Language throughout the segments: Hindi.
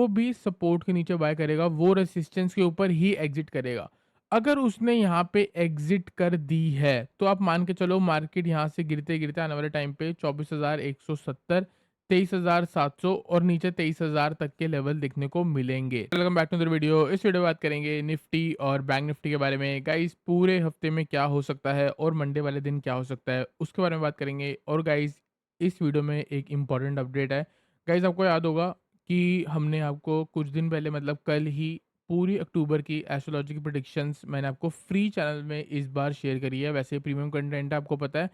वो भी सपोर्ट के नीचे बाय करेगा, वो रेजिस्टेंस के ऊपर ही एग्जिट करेगा। अगर उसने यहाँ पे एग्जिट कर दी है, तो आप मान के चलो मार्केट यहाँ से गिरते-गिरते आने वाले टाइम पे 24,170, 23,700 और नीचे 23,000 तक के लेवल देखने को मिलेंगे। Welcome back to the video. इस वीडियो में बात करेंगे निफ्टी और बैंक निफ्टी के बारे में। गाइस पूरे हफ्ते में क्या हो सकता है और मंडे वाले दिन क्या हो सकता है, उसके बारे में बात करेंगे। और गाइस इस वीडियो में एक इम्पॉर्टेंट अपडेट है। गाइस आपको याद होगा कि हमने आपको कुछ दिन पहले मतलब कल ही पूरी अक्टूबर की एस्ट्रोलॉजी की प्रेडिक्शंस मैंने आपको फ्री चैनल में इस बार शेयर करी है। वैसे प्रीमियम कंटेंट है, आपको पता है।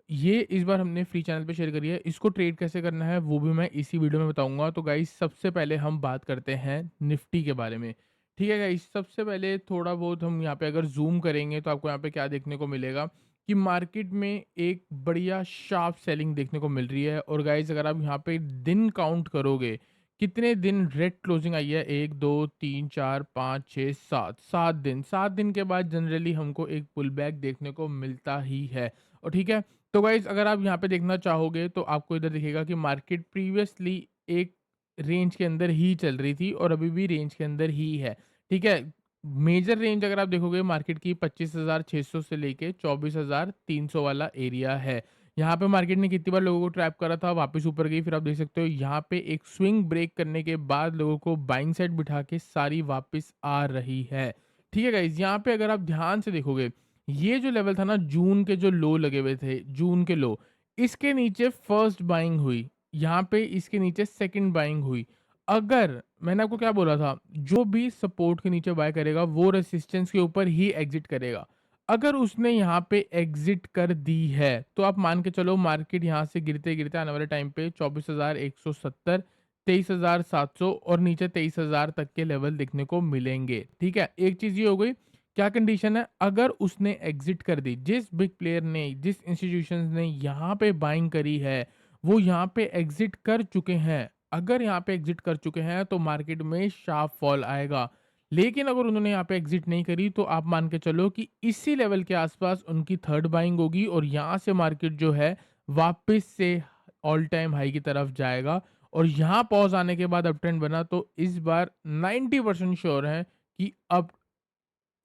ये इस बार हमने फ्री चैनल पे शेयर करी है। इसको ट्रेड कैसे करना है वो भी मैं इसी वीडियो में बताऊँगा। तो गाइस सबसे पहले हम बात करते हैं निफ्टी के बारे में। ठीक है गाइस, सबसे पहले थोड़ा बहुत हम यहाँ पे अगर ज़ूम करेंगे तो आपको यहाँ पे क्या देखने को मिलेगा कि मार्केट में एक बढ़िया शार्प सेलिंग देखने को मिल रही है। और गाइस अगर आप यहाँ पे दिन काउंट करोगे, कितने दिन रेड क्लोजिंग आई है, 1, 2, 3, 4, 5, 6, 7, 7 दिन। 7 दिन के बाद जनरली हमको एक पुल बैक देखने को मिलता ही है। और ठीक है, तो गाइज़ अगर आप यहाँ पे देखना चाहोगे तो आपको इधर दिखेगा कि मार्केट प्रीवियसली एक रेंज के अंदर ही चल रही थी और अभी भी रेंज के अंदर ही है। ठीक है? मेजर रेंज अगर आप देखोगे मार्केट की 25,600 से लेके 24,300 वाला एरिया है। यहाँ पे मार्केट ने कितनी बार लोगों को ट्रैप करा था, वापस ऊपर गई। फिर आप देख सकते हो यहाँ पे एक स्विंग ब्रेक करने के बाद लोगों को बाइंग साइड बिठा के सारी वापस आ रही है। ठीक है गाइज़, यहाँ पे अगर आप ध्यान से देखोगे, ये जो लेवल था ना जून के जो लो लगे हुए थे, जून के लो, इसके नीचे फर्स्ट बाइंग हुई, यहाँ पे इसके नीचे सेकंड बाइंग हुई। अगर मैंने आपको क्या बोला था, जो भी सपोर्ट के नीचे बाय करेगा वो रेजिस्टेंस के ऊपर ही एग्जिट करेगा। अगर उसने यहाँ पे एग्जिट कर दी है, तो आप मान के चलो मार्केट यहाँ से गिरते-गिरते आने वाले टाइम पे 24,170, 23,700 और नीचे 23,000 तक के लेवल देखने को मिलेंगे। ठीक है? एक चीज़ ये हो गई। क्या कंडीशन है? अगर उसने एग्जिट कर दी, जिस बिग प्लेयर ने, जिस इंस्टीट्यूशंस ने यहाँ पे बाइंग करी है, वो यहाँ पे एग्जिट कर चुके हैं। अगर यहाँ पे एग्जिट कर चुके हैं तो मार्केट में शार्प फॉल आएगा। लेकिन अगर उन्होंने यहाँ पे एग्जिट नहीं करी तो आप मान के चलो कि इसी लेवल के आसपास उनकी थर्ड बाइंग होगी और यहाँ से मार्केट जो है वापस से ऑल टाइम हाई की तरफ जाएगा। और यहाँ पॉज आने के बाद अप ट्रेंड बना तो इस बार 90% श्योर है कि अब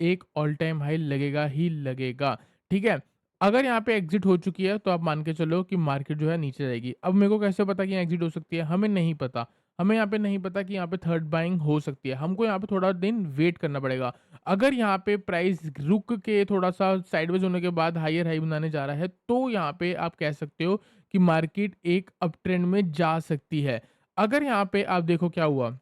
एक ऑल टाइम हाई लगेगा ही लगेगा। ठीक है? अगर यहाँ पे एग्ज़िट हो चुकी है तो आप मान के चलो कि मार्केट जो है नीचे जाएगी। अब मेरे को कैसे पता कि यहाँ एग्ज़िट हो सकती है? हमें नहीं पता। हमें यहाँ पे नहीं पता कि यहाँ पे थर्ड बाइंग हो सकती है। हमको यहाँ पे थोड़ा दिन वेट करना पड़ेगा। अगर यहाँ पे प्राइस रुक के थोड़ा-सा साइडवेज़ होने के बाद हायर हाई बनाने जा रहा है, तो यहाँ पे आप कह सकते हो कि मार्केट एक अप ट्रेंड में जा सकती है। अगर यहाँ पे आप देखो क्या हुआ,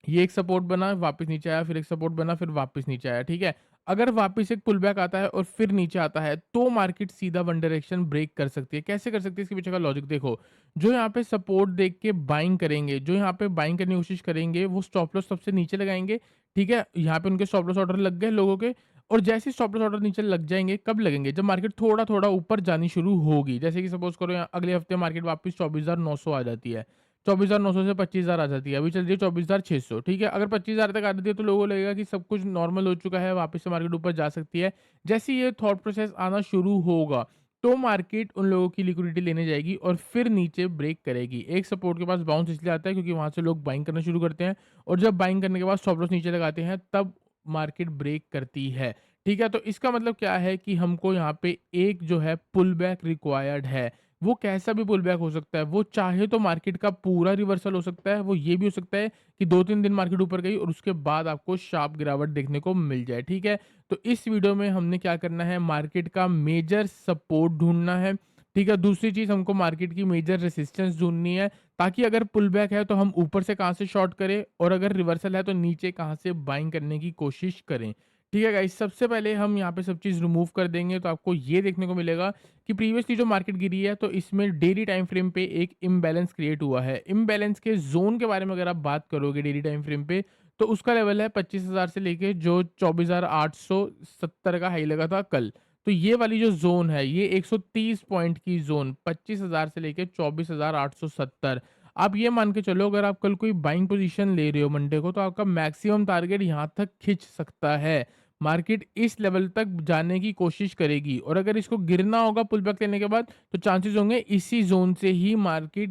ये एक सपोर्ट बना, वापस नीचे आया, फिर एक सपोर्ट बना, फिर वापस नीचे आया, ठीक है? अगर वापस एक पुल बैक आता है और फिर नीचे आता है, तो मार्केट सीधा वन डायरेक्शन ब्रेक कर सकती है। कैसे कर सकती है? इसके पीछे का लॉजिक देखो। जो यहाँ पे सपोर्ट देख के बाइंग करेंगे, जो यहाँ पे बाइंग करने की कोशिश करेंगे, वो स्टॉप लॉस सबसे नीचे लगाएँगे, ठीक है? यहाँ पे उनके स्टॉप लॉस ऑर्डर लग गए लोगों के। और जैसे ही स्टॉप लॉस ऑर्डर नीचे लग जाएँगे, कब लगेंगे? जब मार्केट थोड़ा-थोड़ा ऊपर जानी शुरू होगी। जैसे कि सपोज़ करो यहाँ अगले हफ्ते मार्केट वापस 24,900 आ जाती है। 24,900 से 25,000 आ जाती है। अभी चल रही है 24,600, ठीक है? अगर 25,000 तक आ जाती है तो लोगों को लगेगा कि सब कुछ नॉर्मल हो चुका है, वापस से मार्केट ऊपर जा सकती है। जैसे ही ये थॉट प्रोसेस आना शुरू होगा, तो मार्केट उन लोगों की लिक्विडिटी लेने जाएगी और फिर नीचे ब्रेक करेगी। एक सपोर्ट के पास बाउंस इसलिए आता है क्योंकि वहाँ से लोग बाइंग करना शुरू करते हैं और जब बाइंग करने के बाद स्टॉप लॉस नीचे लगाते हैं, तब मार्केट ब्रेक करती है। ठीक है? तो इसका मतलब क्या है कि हमको यहाँ पे एक जो है पुल बैक रिक्वायर्ड है। वो कैसा भी पुल बैक हो सकता है, वो चाहे तो मार्केट का पूरा रिवर्सल हो सकता है, वो ये भी हो सकता है कि 2-3 दिन मार्केट ऊपर गई और उसके बाद आपको शार्प गिरावट देखने को मिल जाए, ठीक है? तो इस वीडियो में हमने क्या करना है, मार्केट का मेजर सपोर्ट ढूँढना है, ठीक है? दूसरी चीज़ हमको मार्केट की मेजर रेजिस्टेंस ढूँढनी है, ताकि अगर पुल बैक है तो हम ऊपर से कहाँ से शॉर्ट करें और अगर रिवर्सल है तो नीचे कहाँ से बाइंग करने की कोशिश करें। ठीक है गाइस, सबसे पहले हम यहाँ पे सब चीज़ रिमूव कर देंगे तो आपको ये देखने को मिलेगा कि प्रीवियसली जो मार्केट गिरी है तो इसमें डेली टाइम फ्रेम पे एक इम्बैलेंस क्रिएट हुआ है। इम्बैलेंस के ज़ोन के बारे में अगर आप बात करोगे डेली टाइम फ्रेम पे, तो उसका लेवल है 25,000 से लेके जो 24,870 का हाई लगा था कल। तो ये वाली जो ज़ोन है, ये 130 पॉइंट की ज़ोन 25,000 से लेके 24,870। आप ये मान के चलो अगर आप कल कोई बाइंग पोज़ीशन ले रहे हो मंडे को तो आपका मैक्सिमम टारगेट यहाँ तक खिंच सकता है। मार्केट इस लेवल तक जाने की कोशिश करेगी और अगर इसको गिरना होगा पुल बैक लेने के बाद तो चांसेस होंगे इसी ज़ोन से ही मार्केट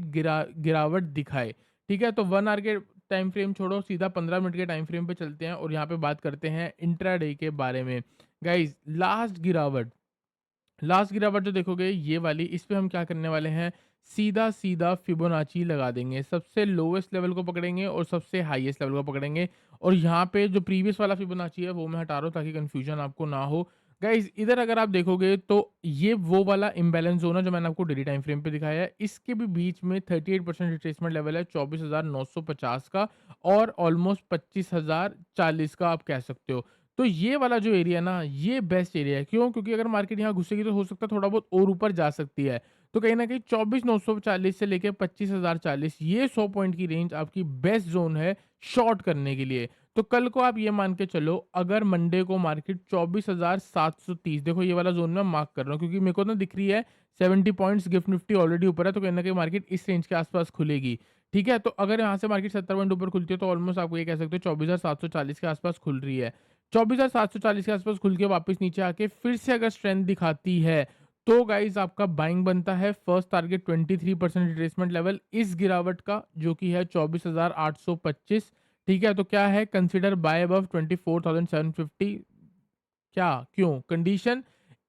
गिरावट दिखाए। ठीक है? तो 1 आवर के टाइम फ्रेम छोड़ो, सीधा 15 मिनट के टाइम फ्रेम पे चलते हैं और यहाँ पे बात करते हैं इंट्राडे के बारे में। गाइस लास्ट गिरावट जो देखोगे ये वाली, इस पे हम क्या करने वाले हैं, सीधा-सीधा फिबोनाची लगा देंगे। सबसे लोएस्ट लेवल को पकड़ेंगे और सबसे हाईएस्ट लेवल को पकड़ेंगे और यहाँ पे जो प्रीवियस वाला फिबोनाची है वो मैं हटा रहा हूँ ताकि कन्फ्यूजन आपको ना हो। गाइज़ इधर अगर आप देखोगे तो ये वो वाला इम्बैलेंस ज़ोन है जो मैंने आपको डेली टाइम फ्रेम पे दिखाया है। इसके भी बीच में 38% रिट्रेसमेंट लेवल है 24,950 का और ऑलमोस्ट 25,040 का आप कह सकते हो। तो ये वाला जो एरिया है ना, ये बेस्ट एरिया है। क्यों? क्योंकि अगर मार्केट यहाँ घुसेगी तो हो सकता है थोड़ा बहुत और ऊपर जा सकती है। तो कहीं न कहीं 24,940 से लेके 25,040 ये 100 पॉइंट की रेंज आपकी बेस्ट ज़ोन है शॉर्ट करने के लिए। तो कल को आप ये मान के चलो, अगर मंडे को मार्केट 24,730, देखो ये वाला ज़ोन मैं मार्क कर रहा हूँ क्योंकि मेरे को ना दिख रही है 70 पॉइंट्स, गिफ्ट निफ्टी ऑलरेडी ऊपर है तो कहीं न कहीं मार्केट इस रेंज के आस-पास खुलेगी। ठीक है? तो अगर यहाँ से मार्केट 70 पॉइंट ऊपर खुलती है तो ऑलमोस्ट आपको ये कह सकते हो 24,740 के आस-पास खुल रही है। 24,740 के आस-पास खुल के वापस नीचे आके फिर से अगर स्ट्रेंथ दिखाती है, तो गाइज़ आपका बाइंग बनता है। फर्स्ट टारगेट 23% रिट्रेसमेंट लेवल इस गिरावट का जो कि है 24,825। ठीक है? तो क्या है, कंसीडर बाय अबव 24,750। क्या? क्यों? कंडीशन,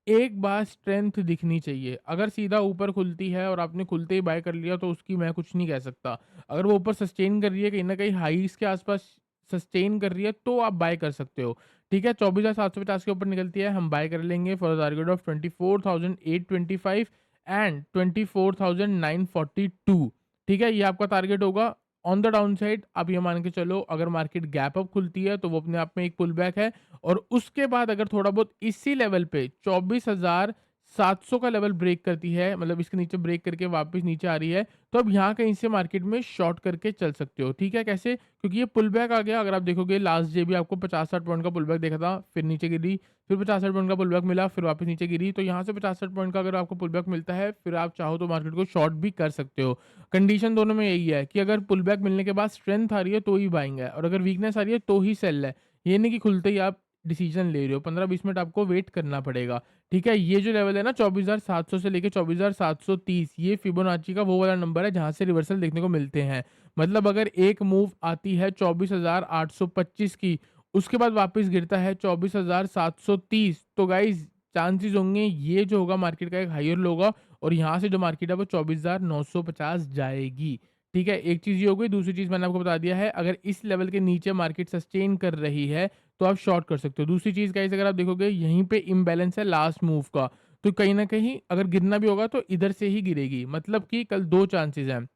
एक बार स्ट्रेंथ दिखनी चाहिए। अगर सीधा ऊपर खुलती है और आपने खुलते ही बाय कर लिया तो उसकी मैं कुछ नहीं कह सकता। अगर वो ऊपर सस्टेन कर रही है, कहीं न कहीं हाईज़ के आस-पास सस्टेन कर रही है तो आप बाय कर सकते हो। ठीक है? 24,750 के ऊपर निकलती है, हम बाय कर लेंगे for a target of 24,825 and 24,942। ठीक है? ये आपका टारगेट होगा। ऑन द डाउन साइड आप ये मान के चलो, अगर मार्केट गैप अप खुलती है तो वो अपने आप में एक पुल बैक है और उसके बाद अगर थोड़ा बहुत इसी लेवल पे 24,700 का लेवल ब्रेक करती है, मतलब इसके नीचे ब्रेक करके वापस नीचे आ रही है, तो अब यहाँ कहीं से मार्केट में शॉर्ट करके चल सकते हो। ठीक है? कैसे? क्योंकि ये पुल बैक आ गया। अगर आप देखोगे लास्ट डे भी आपको 50-60 पॉइंट का पुल बैक देखा था, फिर नीचे गिरी, फिर 50-60 पॉइंट का पुल बैक मिला, फिर वापस नीचे गिरी। तो यहाँ से 50-60 पॉइंट का अगर आपको पुल बैक मिलता है, फिर आप चाहो तो मार्केट को शॉर्ट भी कर सकते हो। कंडीशन दोनों में यही है कि अगर पुल बैक मिलने के बाद स्ट्रेंथ आ रही है तो ही बाइंग है और अगर वीकनेस आ रही है तो ही सेल है। ये नहीं कि खुलते ही आप डिसीजन ले रहे हो, 15-20 मिनट आपको वेट करना पड़ेगा। ठीक है? ये जो लेवल है ना 24,700 से लेके 24,730, ये फिबोनाची का वो वाला नंबर है जहाँ से रिवर्सल देखने को मिलते हैं। मतलब अगर एक मूव आती है 24,825 की, उसके बाद वापस गिरता है 24,730, तो गाइज़ चांसेस होंगे ये जो होगा मार्केट का एक हायर लो होगा और यहाँ से जो मार्केट है वो 24,950 जाएगी। ठीक है? एक चीज़ ये हो गई, दूसरी चीज़ मैंने आपको बता दिया है, अगर इस लेवल के नीचे मार्केट सस्टेन कर रही है तो आप शॉर्ट कर सकते हो। दूसरी चीज़ गाइस, अगर आप देखोगे यहीं पे इम्बैलेंस है लास्ट मूव का, तो कहीं न कहीं अगर गिरना भी होगा तो इधर से ही गिरेगी। मतलब कि कल 2 चांसेज़ हैं।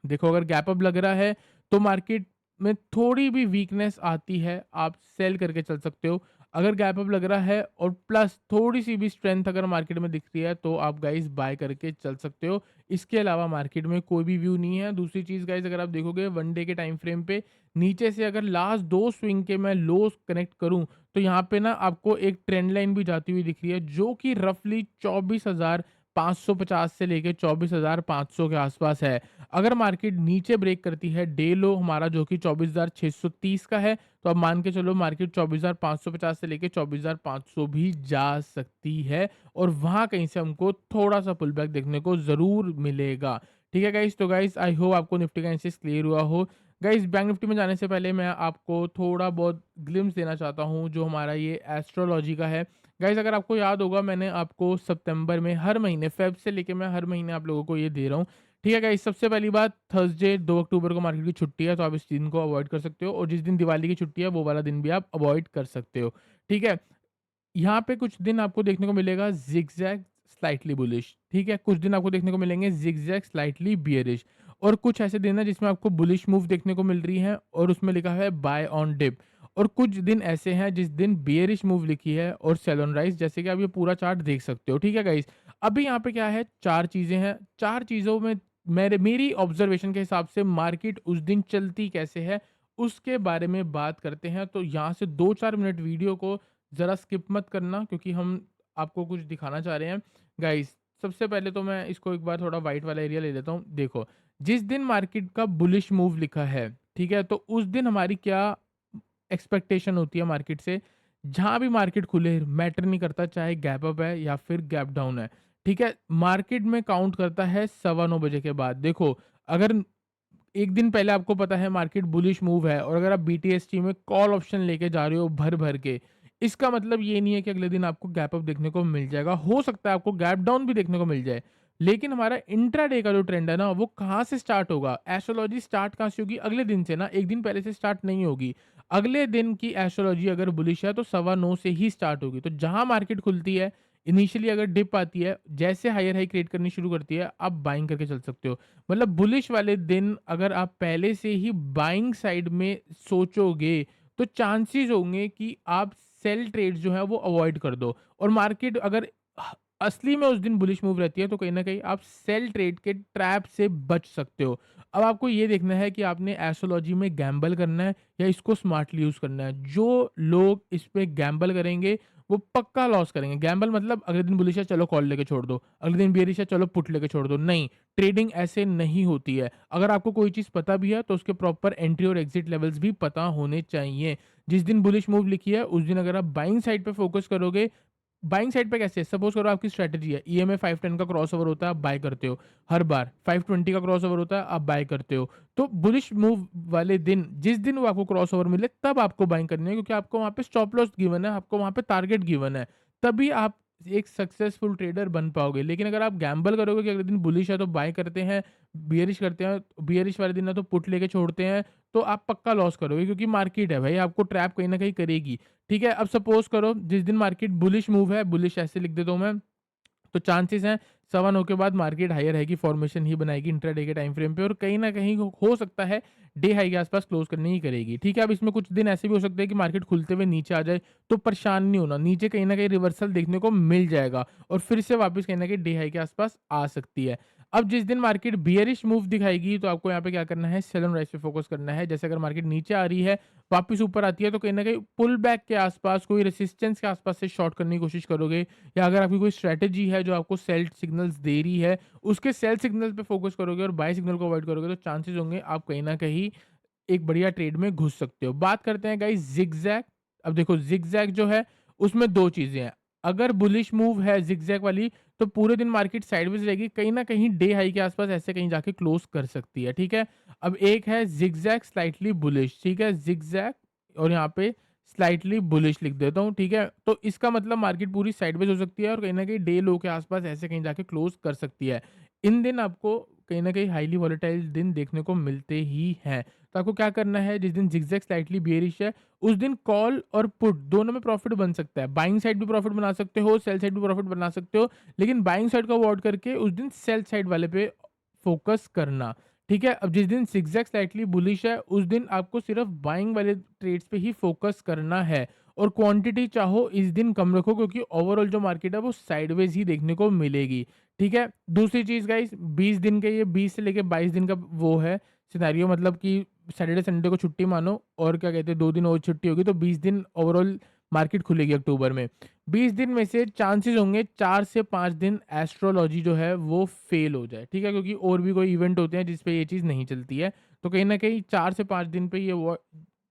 देखो अगर गैप अप लग रहा है तो मार्केट में थोड़ी भी वीकनेस आती है, आप सेल करके चल सकते हो। अगर गैप अप लग रहा है और प्लस थोड़ी-सी भी स्ट्रेंथ अगर मार्केट में दिख रही है तो आप गाइस बाय करके चल सकते हो। इसके अलावा मार्केट में कोई भी व्यू नहीं है। दूसरी चीज़ गाइस, अगर आप देखोगे 1 डे के टाइम फ्रेम पे नीचे से अगर लास्ट 2 स्विंग के मैं लोज़ कनेक्ट करूँ, तो यहाँ पे ना आपको एक ट्रेंड लाइन भी जाती हुई दिख रही है जो कि रफली 24,550 से लेके 24,500 के आसपास है। अगर मार्केट नीचे ब्रेक करती है, डे लो हमारा जो कि 24,630 का है, तो अब मान के चलो मार्केट 24,550 से लेके 24,500 भी जा सकती है और वहाँ कहीं से हमको थोड़ा-सा पुल बैक देखने को ज़रूर मिलेगा। ठीक है गाइज़? तो गाइज़ आई होप आपको निफ्टी का एनालिसिस क्लियर हुआ हो। गाइज़ बैंक निफ्टी में जाने से पहले मैं आपको थोड़ा बहुत ग्लिम्प्स देना चाहता हूँ जो हमारा ये एस्ट्रोलॉजी का है। गाइज़ अगर आपको याद होगा, मैंने आपको सितंबर में हर महीने, फ़ेब से लेके मैं हर महीने आप लोगों को ये दे रहा हूँ। ठीक है गाइस, सबसे पहली बात, थर्सडे 2 अक्टूबर को मार्केट की छुट्टी है तो आप इस दिन को अवॉइड कर सकते हो और जिस दिन दिवाली की छुट्टी है वो वाला दिन भी आप अवॉइड कर सकते हो। ठीक है? यहाँ पे कुछ दिन आपको देखने को मिलेगा ज़िगज़ैग स्लाइटली बुलिश, ठीक है? कुछ दिन आपको देखने को मिलेंगे ज़िगज़ैग स्लाइटली बियरिश और कुछ ऐसे दिन हैं जिसमें आपको बुलिश मूव देखने को मिल रही है और उसमें लिखा है बाय ऑन डिप और कुछ दिन ऐसे हैं जिस दिन बियरिश मूव लिखी है और सेल ऑन राइज़, जैसे कि आप ये पूरा चार्ट देख सकते हो। ठीक है गाइस? अभी यहाँ पे क्या है, 4 चीज़ें हैं। 4 चीज़ों में मेरी ऑब्जर्वेशन के हिसाब से मार्केट उस दिन चलती कैसे है, उसके बारे में बात करते हैं। तो यहाँ से 2-4 मिनट वीडियो को ज़रा स्किप मत करना क्योंकि हम आपको कुछ दिखाना चाह रहे हैं। गाइस सबसे पहले तो मैं इसको एक बार थोड़ा व्हाइट वाला एरिया ले लेता हूँ। देखो, जिस दिन मार्केट का बुलिश मूव लिखा है, ठीक है? तो उस दिन हमारी क्या एक्सपेक्टेशन होती है मार्केट से? जहाँ भी मार्केट खुले मैटर नहीं करता, चाहे गैप अप है या फिर गैप डाउन है, ठीक है? मार्केट में काउंट करता है 9:15 बजे के बाद। देखो, अगर एक दिन पहले आपको पता है मार्केट बुलिश मूव है और अगर आप बीटीएसटी में कॉल ऑप्शन लेके जा रहे हो भर-भर के, इसका मतलब ये नहीं है कि अगले दिन आपको गैप अप देखने को मिल जाएगा। हो सकता है आपको गैप डाउन भी देखने को मिल जाए। लेकिन हमारा इंट्राडे का जो ट्रेंड है ना, वो कहाँ से स्टार्ट होगा? एस्ट्रोलॉजी स्टार्ट कहाँ से होगी? अगले दिन से ना, 1 दिन पहले से स्टार्ट नहीं होगी। अगले दिन की एस्ट्रोलॉजी अगर बुलिश है तो 9:15 से ही स्टार्ट होगी। तो जहाँ मार्केट खुलती है, इनिशियली अगर डिप आती है, जैसे हायर हाई क्रिएट करनी शुरू करती है, आप बाइंग करके चल सकते हो। मतलब बुलिश वाले दिन अगर आप पहले से ही बाइंग साइड में सोचोगे, तो चांसेस होंगे कि आप सेल ट्रेड्स जो है वो अवॉइड कर दो और मार्केट अगर असली में उस दिन बुलिश मूव रहती है तो कहीं न कहीं आप सेल ट्रेड के ट्रैप से बच सकते हो। अब आपको ये देखना है कि आपने एस्ट्रोलॉजी में गैम्बल करना है या इसको स्मार्टली यूज़ करना है। जो लोग इस पे गैम्बल करेंगे, वो पक्का लॉस करेंगे। गैम्बल मतलब अगले दिन बुलिश है चलो कॉल लेके छोड़ दो, अगले दिन बेयरिश है चलो पुट लेके छोड़ दो। नहीं, ट्रेडिंग ऐसे नहीं होती है। अगर आपको कोई चीज़ पता भी है तो उसके प्रॉपर एंट्री और एग्ज़िट लेवल्स भी पता होने चाहिए। जिस दिन बुलिश मूव लिखी है उस दिन अगर आप बाइंग साइड पे फ़ोकस करोगे, बाइंग साइड पे कैसे? सपोज़ करो आपकी स्ट्रैटेजी है, ईएमए 510 का क्रॉसओवर होता है, आप बाय करते हो। हर बार 520 का क्रॉसओवर होता है, आप बाय करते हो। तो बुलिश मूव वाले दिन, जिस दिन वो आपको क्रॉसओवर मिले, तब आपको बाइंग करनी है क्योंकि आपको वहाँ पे स्टॉप लॉस गिवन है, आपको वहाँ पे टारगेट गिवन है। तभी आप एक सक्सेसफुल ट्रेडर बन पाओगे। लेकिन अगर आप गैम्बल करोगे कि अगले दिन बुलिश है तो बाय करते हैं, बियरिश करते हैं, बियरिश वाले दिन है तो पुट लेके छोड़ते हैं, तो आप पक्का लॉस करोगे क्योंकि मार्केट है भाई, आपको ट्रैप कहीं न कहीं करेगी। ठीक है, अब सपोज़ करो जिस दिन मार्केट बुलिश मूव है, बुलिश ऐसे लिख देता हूँ मैं, तो चांसेस हैं 9:15 के बाद मार्केट हायर हाई की फॉर्मेशन ही बनाएगी इंट्राडे के टाइम फ्रेम पे और कहीं न कहीं हो सकता है डे हाई के आस-पास क्लोज़ करनी ही करेगी। ठीक है, अब इसमें कुछ दिन ऐसे भी हो सकते हैं कि मार्केट खुलते हुए नीचे आ जाए, तो परेशान नहीं होना, नीचे कहीं न कहीं रिवर्सल देखने को मिल जाएगा और फिर से वापस कहीं न कहीं डे हाई के आस-पास आ सकती है। अब जिस दिन मार्केट बियरिश मूव दिखाएगी, तो आपको यहाँ पे क्या करना है, सेल ऑन राइज पे फोकस करना है। जैसे अगर मार्केट नीचे आ रही है, वापस ऊपर आती है, तो कहीं न कहीं पुल बैक के आस-पास, कोई रेजिस्टेंस के आस-पास से शॉर्ट करने की कोशिश करोगे या अगर आपकी कोई स्ट्रैटेजी है जो आपको सेल सिग्नल्स दे रही है, उसके सेल सिग्नल पे फोकस करोगे और बाय सिग्नल को अवॉइड करोगे, तो चांसेस होंगे आप कहीं न कहीं एक बढ़िया ट्रेड में घुस सकते हो। बात करते हैं गाइस ज़िगज़ैग। अब देखो ज़िगज़ैग जो है उसमें 2 चीज़ें हैं। अगर बुलिश मूव है ज़िगज़ैग वाली तो पूरे दिन मार्केट साइडवेज़ रहेगी, कहीं न कहीं डे हाई के आस-पास ऐसे कहीं जाके क्लोज़ कर सकती है, ठीक है? अब एक है ज़िगज़ैग स्लाइटली बुलिश, ठीक है? ज़िगज़ैग और यहाँ पे स्लाइटली बुलिश लिख देता हूँ, ठीक है? तो इसका मतलब मार्केट पूरी साइडवेज़ हो सकती है और कहीं न कहीं डे लो के आस-पास ऐसे कहीं जाके क्लोज़ कर सकती है। इन दिन आपको कहीं न कहीं हाइली वोलेटाइल दिन देखने को मिलते ही हैं। तो आपको क्या करना है, जिस दिन ज़िगज़ैग स्लाइटली बेयरिश है, उस दिन कॉल और पुट दोनों में प्रॉफिट बन सकता है। बाइंग साइड भी प्रॉफिट बना सकते हो, सेल साइड भी प्रॉफिट बना सकते हो, लेकिन बाइंग साइड को अवॉइड करके उस दिन सेल साइड वाले पे फोकस करना, ठीक है? अब जिस दिन ज़िगज़ैग स्लाइटली बुलिश है, उस दिन आपको सिर्फ बाइंग वाले ट्रेड्स पे ही फोकस करना है और क्वांटिटी चाहो इस दिन कम रखो क्योंकि ओवरऑल जो मार्केट है वो साइडवेज़ ही देखने को मिलेगी, ठीक है? दूसरी चीज़ गाइस, 20 दिन के, ये 20 से लेके 22 दिन का वो है सिनेरियो, मतलब कि सैटरडे संडे को छुट्टी मानो और क्या कहते हैं 2 दिन और छुट्टी होगी तो 20 दिन ओवरऑल मार्केट खुलेगी अक्टूबर में। 20 दिन में से चांसेस होंगे 4 से 5 दिन एस्ट्रोलॉजी जो है वो फेल हो जाए, ठीक है? क्योंकि और भी कोई इवेंट होते हैं जिस पे ये चीज़ नहीं चलती है। तो कहीं न कहीं 4 से 5 दिन पे ये वो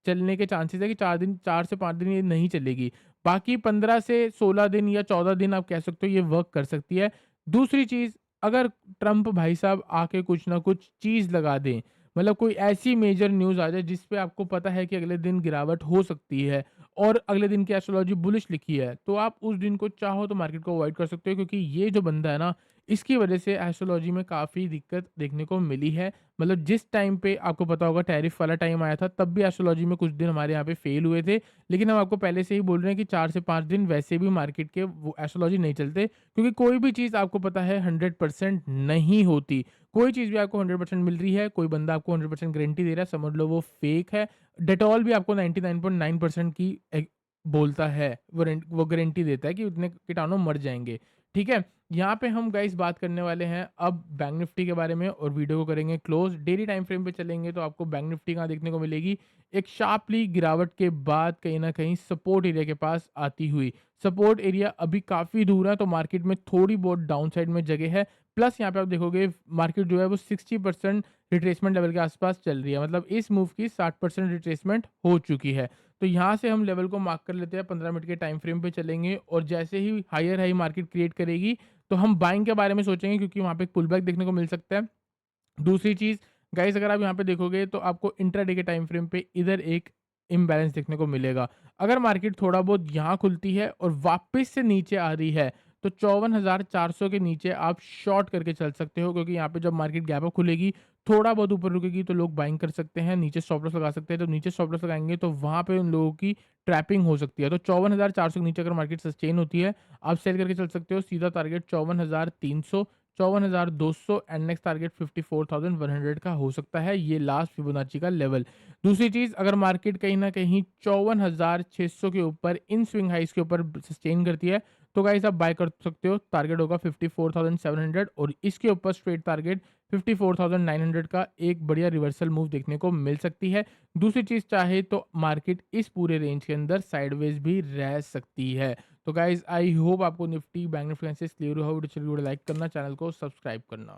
चलने के चांसेस है कि 4 से 5 दिन ये नहीं चलेगी। बाकी 15 से 16 दिन या 14 दिन आप कह सकते हो ये वर्क कर सकती है। दूसरी चीज़, अगर ट्रम्प भाई साहब आके कुछ ना कुछ चीज़ लगा दें, मतलब कोई ऐसी मेजर न्यूज़ आ जाए जिस पे आपको पता है कि अगले दिन गिरावट हो सकती है और अगले दिन की एस्ट्रोलॉजी बुलिश लिखी है, तो आप उस दिन को चाहो तो मार्केट को अवॉइड कर सकते हो क्योंकि ये जो बंदा है ना, इसकी वजह से एस्ट्रोलॉजी में काफ़ी दिक्कत देखने को मिली है। मतलब जिस टाइम पे आपको पता होगा टैरिफ वाला टाइम आया था, तब भी एस्ट्रोलॉजी में कुछ दिन हमारे यहाँ पे फेल हुए थे। लेकिन हम आपको पहले से ही बोल रहे हैं कि 4 से 5 दिन वैसे भी मार्केट के वो एस्ट्रोलॉजी नहीं चलते क्योंकि कोई भी चीज़ आपको पता है 100% नहीं होती। कोई चीज़ भी आपको 100% मिल रही है, कोई बंदा आपको 100% गारंटी दे रहा है, समझ लो वो फेक है। डेटॉल भी आपको 99.9% की बोलता है, वो गारंटी देता है कि उतने कीटाणु मर जाएँगे, ठीक है? यहाँ पे हम गाइस बात करने वाले हैं अब बैंक निफ्टी के बारे में और वीडियो को करेंगे क्लोज़। डेली टाइम फ्रेम पे चलेंगे तो आपको बैंक निफ्टी कहाँ देखने को मिलेगी, एक शार्पली गिरावट के बाद कहीं न कहीं सपोर्ट एरिया के पास आती हुई। सपोर्ट एरिया अभी काफ़ी दूर है तो मार्केट में थोड़ी बहुत डाउन साइड में जगह है। प्लस यहाँ पे आप देखोगे मार्केट जो है वो 60% रिट्रेसमेंट लेवल के आस-पास चल रही है। मतलब इस मूव की 60% रिट्रेसमेंट हो चुकी है। तो यहाँ से हम लेवल को मार्क कर लेते हैं, 15 मिनट के टाइम फ्रेम पे चलेंगे और जैसे ही हायर हाई मार्केट क्रिएट करेगी, तो हम बाइंग के बारे में सोचेंगे क्योंकि वहाँ पे एक पुल बैक देखने को मिल सकता है। दूसरी चीज़, गाइस अगर आप यहाँ पे देखोगे तो आपको इंट्राडे के टाइम फ्रेम पे इधर एक इम्बैलेंस देखने को मिलेगा। अगर मार्केट थोड़ा बहुत यहाँ खुलती है और वापस से नीचे आ रही है, तो 54,400 के नीचे आप शॉर्ट करके चल सकते हो, क्योंकि यहाँ पे जब मार्केट गैप अप खुलेगी, थोड़ा बहुत ऊपर रुकेगी तो लोग बाइंग कर सकते हैं, नीचे स्टॉप लॉस लगा सकते हैं। तो नीचे स्टॉप लॉस लगाएँगे तो वहाँ पे उन लोगों की ट्रैपिंग हो सकती है। तो 54,400 के नीचे अगर मार्केट सस्टेन होती है, आप सेल करके चल सकते हो। सीधा टारगेट 54,300, 54,200 एंड नेक्स्ट टारगेट 54,100 का हो सकता है, ये लास्ट फिबोनाची का लेवल। दूसरी चीज़, अगर मार्केट कहीं न कहीं 54,600 के ऊपर इन स्विंग हाइज़ के ऊपर सस्टेन करती है, तो गाइस आप बाय कर सकते हो। टारगेट होगा 54,700 और इसके ऊपर स्ट्रेट टारगेट 54,900 का एक बढ़िया रिवर्सल मूव देखने को मिल सकती है। दूसरी चीज़, चाहे तो मार्केट इस पूरे रेंज के अंदर साइडवेज भी रह सकती है। तो गाइस आई होप आपको Nifty bank Nifty analysis clear हुआ हो। वीडियो लाइक करना, चैनल को सब्सक्राइब करना।